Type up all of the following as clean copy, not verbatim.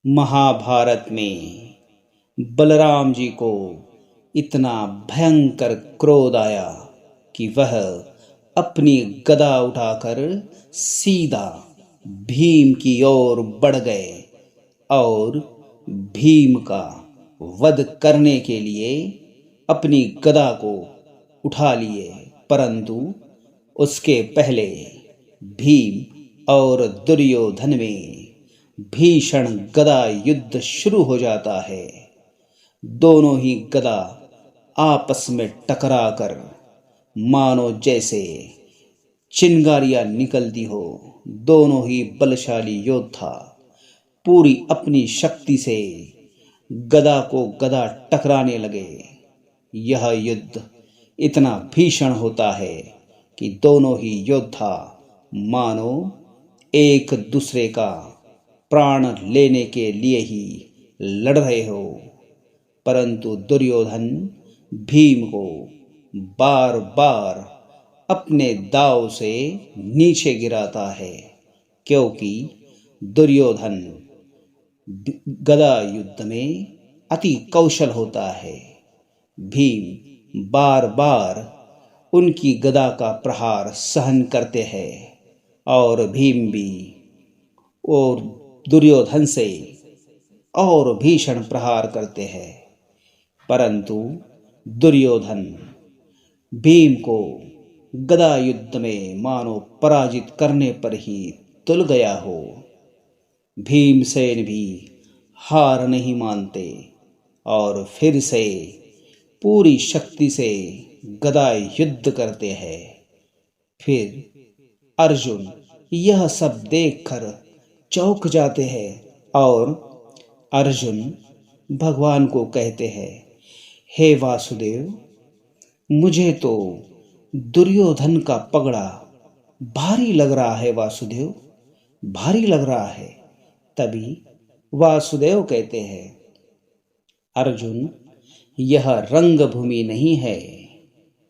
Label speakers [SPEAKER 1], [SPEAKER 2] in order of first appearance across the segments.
[SPEAKER 1] महाभारत में बलराम जी को इतना भयंकर क्रोध आया कि वह अपनी गदा उठाकर सीधा भीम की ओर बढ़ गए और भीम का वध करने के लिए अपनी गदा को उठा लिए। परंतु उसके पहले भीम और दुर्योधन में भीषण गदा युद्ध शुरू हो जाता है। दोनों ही गदा आपस में टकराकर मानो जैसे चिंगारियां निकलती हो। दोनों ही बलशाली योद्धा पूरी अपनी शक्ति से गदा को गदा टकराने लगे। यह युद्ध इतना भीषण होता है कि दोनों ही योद्धा मानो एक दूसरे का प्राण लेने के लिए ही लड़ रहे हो। परंतु दुर्योधन भीम को बार बार अपने दांव से नीचे गिराता है, क्योंकि दुर्योधन गदा युद्ध में अति कौशल होता है। भीम बार बार उनकी गदा का प्रहार सहन करते हैं और भीम भी और दुर्योधन से और भीषण प्रहार करते हैं। परंतु दुर्योधन भीम को गदा युद्ध में मानो पराजित करने पर ही तुल गया हो। भीमसेन भी हार नहीं मानते और फिर से पूरी शक्ति से गदा युद्ध करते हैं। फिर अर्जुन यह सब देखकर चौंक जाते हैं और अर्जुन भगवान को कहते हैं, हे वासुदेव, मुझे तो दुर्योधन का पगड़ा भारी लग रहा है। वासुदेव, भारी लग रहा है। तभी वासुदेव कहते हैं, अर्जुन, यह रंगभूमि नहीं है,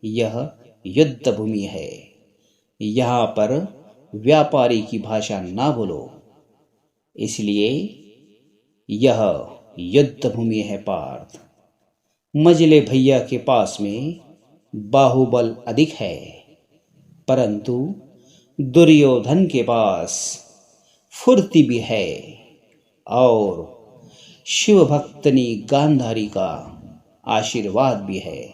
[SPEAKER 1] यह युद्ध भूमि है। यहाँ पर व्यापारी की भाषा ना बोलो, इसलिए यह युद्ध भूमि है। पार्थ, मजले भैया के पास में बाहुबल अधिक है, परंतु दुर्योधन के पास फुर्ती भी है और शिव भक्तनी गांधारी का आशीर्वाद भी है।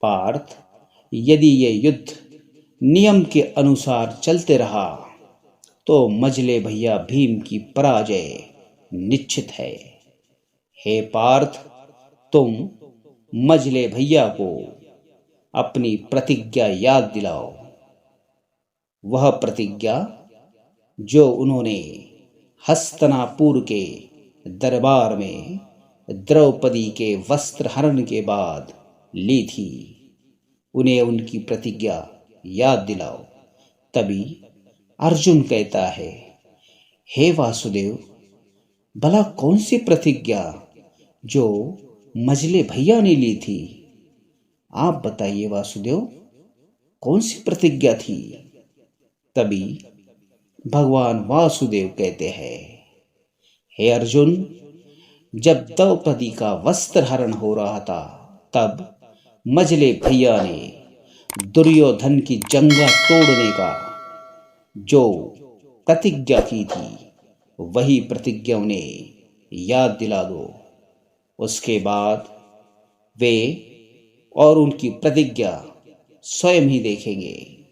[SPEAKER 1] पार्थ, यदि ये युद्ध नियम के अनुसार चलते रहा तो मजले भैया भीम की पराजय निश्चित है। हे पार्थ, तुम मजले भैया को अपनी प्रतिज्ञा याद दिलाओ। वह प्रतिज्ञा जो उन्होंने हस्तिनापुर के दरबार में द्रौपदी के वस्त्र हरण के बाद ली थी, उन्हें उनकी प्रतिज्ञा याद दिलाओ। तभी अर्जुन कहता है, हे वासुदेव, भला कौन सी प्रतिज्ञा जो मजले भैया ने ली थी? आप बताइए वासुदेव, कौन सी प्रतिज्ञा थी? तभी भगवान वासुदेव कहते हैं, हे अर्जुन, जब द्रौपदी का वस्त्र हरण हो रहा था तब मजले भैया ने दुर्योधन की जंगा तोड़ने का जो प्रतिज्ञा की थी, वही प्रतिज्ञा उन्हें याद दिला दो। उसके बाद वे और उनकी प्रतिज्ञा स्वयं ही देखेंगे।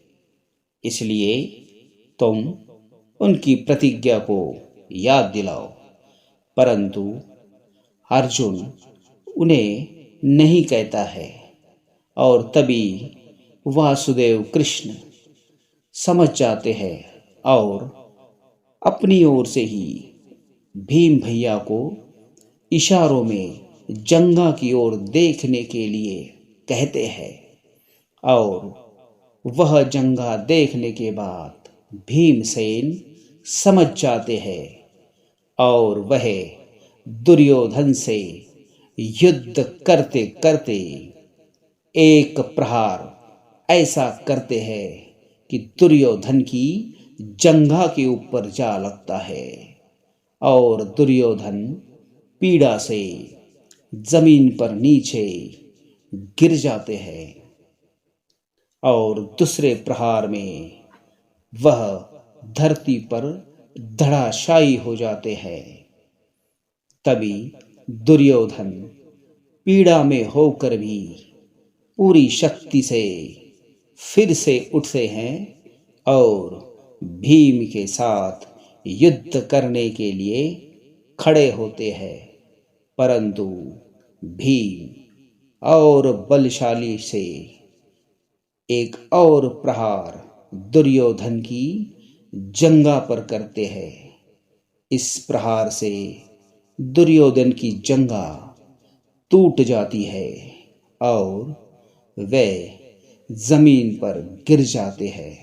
[SPEAKER 1] इसलिए तुम उनकी प्रतिज्ञा को याद दिलाओ। परंतु अर्जुन उन्हें नहीं कहता है और तभी वासुदेव कृष्ण समझ जाते हैं और अपनी ओर से ही भीम भैया को इशारों में जंगा की ओर देखने के लिए कहते हैं। और वह जंगा देखने के बाद भीमसेन समझ जाते हैं और वह दुर्योधन से युद्ध करते करते एक प्रहार ऐसा करते हैं कि दुर्योधन की जंघा के ऊपर जा लगता है और दुर्योधन पीड़ा से जमीन पर नीचे गिर जाते हैं और दूसरे प्रहार में वह धरती पर धराशायी हो जाते हैं। तभी दुर्योधन पीड़ा में होकर भी पूरी शक्ति से फिर से उठते हैं और भीम के साथ युद्ध करने के लिए खड़े होते हैं। परंतु भीम और बलशाली से एक और प्रहार दुर्योधन की जंघा पर करते हैं। इस प्रहार से दुर्योधन की जंघा टूट जाती है और वे जमीन पर गिर जाते हैं।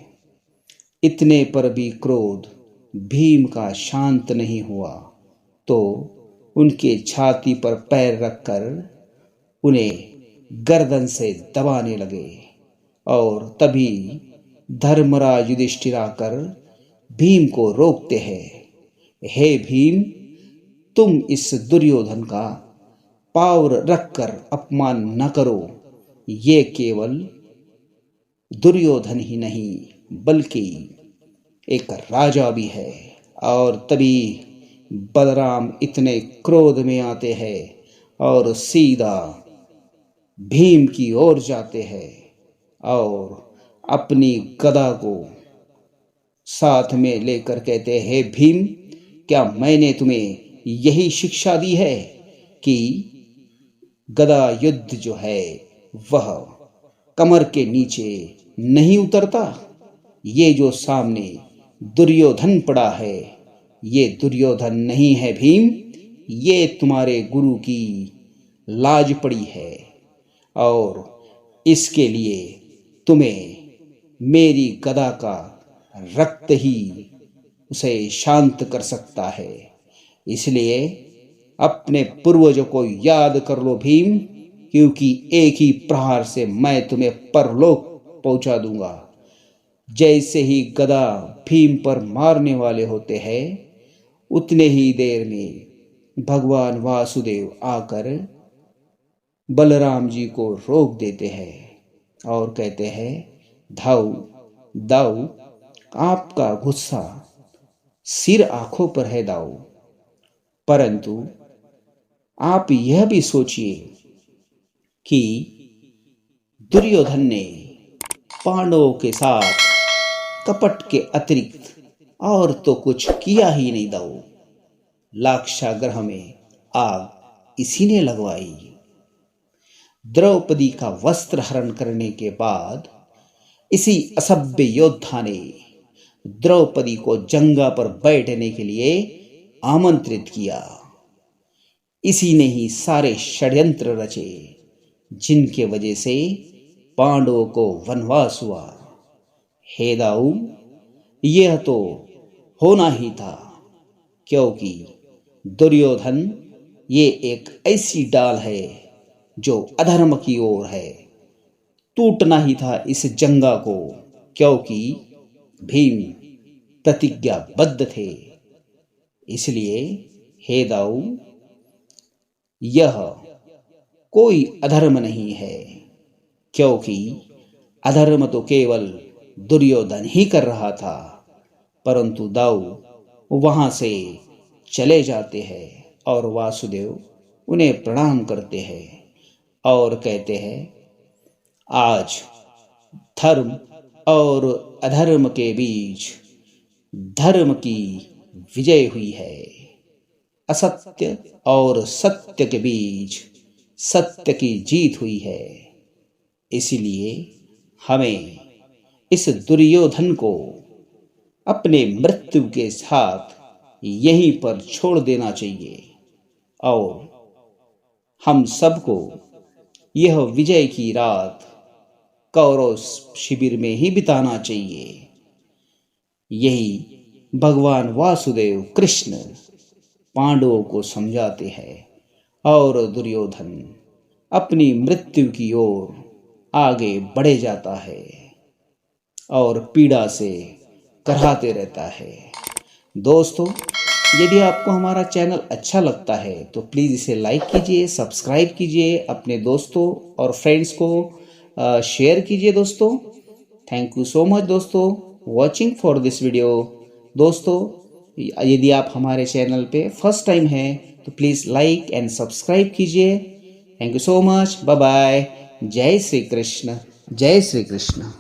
[SPEAKER 1] इतने पर भी क्रोध भीम का शांत नहीं हुआ तो उनके छाती पर पैर रखकर उन्हें गर्दन से दबाने लगे और तभी धर्मराज युधिष्ठिर आकर भीम को रोकते हैं। हे भीम, तुम इस दुर्योधन का पांव रखकर अपमान न करो। ये केवल दुर्योधन ही नहीं बल्कि एक राजा भी है। और तभी बलराम इतने क्रोध में आते हैं और सीधा भीम की ओर जाते हैं और अपनी गदा को साथ में लेकर कहते हैं, हे भीम, क्या मैंने तुम्हें यही शिक्षा दी है कि गदा युद्ध जो है वह कमर के नीचे नहीं उतरता? ये जो सामने दुर्योधन पड़ा है ये दुर्योधन नहीं है भीम, ये तुम्हारे गुरु की लाज पड़ी है और इसके लिए तुम्हें मेरी गदा का रक्त ही उसे शांत कर सकता है। इसलिए अपने पूर्वजों को याद कर लो भीम, क्योंकि एक ही प्रहार से मैं तुम्हें परलोक पहुंचा दूंगा। जैसे ही गदा भीम पर मारने वाले होते हैं उतने ही देर में भगवान वासुदेव आकर बलराम जी को रोक देते हैं और कहते हैं, दाऊ दाऊ, आपका गुस्सा सिर आंखों पर है दाऊ, परंतु आप यह भी सोचिए कि दुर्योधन ने पांडवों के साथ कपट के अतिरिक्त और तो कुछ किया ही नहीं दाऊ। लाक्षागृह में आग इसी ने लगवाई। द्रौपदी का वस्त्र हरण करने के बाद इसी असभ्य योद्धा ने द्रौपदी को जंगा पर बैठने के लिए आमंत्रित किया। इसी ने ही सारे षड्यंत्र रचे जिनके वजह से पांडवों को वनवास हुआ। हे दाऊ, यह तो होना ही था, क्योंकि दुर्योधन ये एक ऐसी डाल है जो अधर्म की ओर है। टूटना ही था इस जंगा को, क्योंकि भीम प्रतिज्ञाबद्ध थे। इसलिए हे दाऊ, यह कोई अधर्म नहीं है, क्योंकि अधर्म तो केवल दुर्योधन ही कर रहा था। परंतु दाऊ वहां से चले जाते हैं और वासुदेव उन्हें प्रणाम करते हैं और कहते हैं, आज धर्म और अधर्म के बीच धर्म की विजय हुई है। असत्य और सत्य के बीच सत्य की जीत हुई है। इसलिए हमें इस दुर्योधन को अपने मृत्यु के साथ यहीं पर छोड़ देना चाहिए और हम सबको यह विजय की रात कौरव शिविर में ही बिताना चाहिए। यही भगवान वासुदेव कृष्ण पांडवों को समझाते हैं और दुर्योधन अपनी मृत्यु की ओर आगे बढ़े जाता है और पीड़ा से कराहते रहता है। दोस्तों, यदि आपको हमारा चैनल अच्छा लगता है तो प्लीज़ इसे लाइक कीजिए, सब्सक्राइब कीजिए, अपने दोस्तों और फ्रेंड्स को शेयर कीजिए दोस्तों। थैंक यू सो मच दोस्तों वॉचिंग फॉर दिस वीडियो। दोस्तों यदि आप हमारे चैनल पे फर्स्ट टाइम हैं तो प्लीज़ लाइक एंड सब्सक्राइब कीजिए। Thank you so much, bye bye. जय श्री कृष्ण, जय श्री कृष्ण।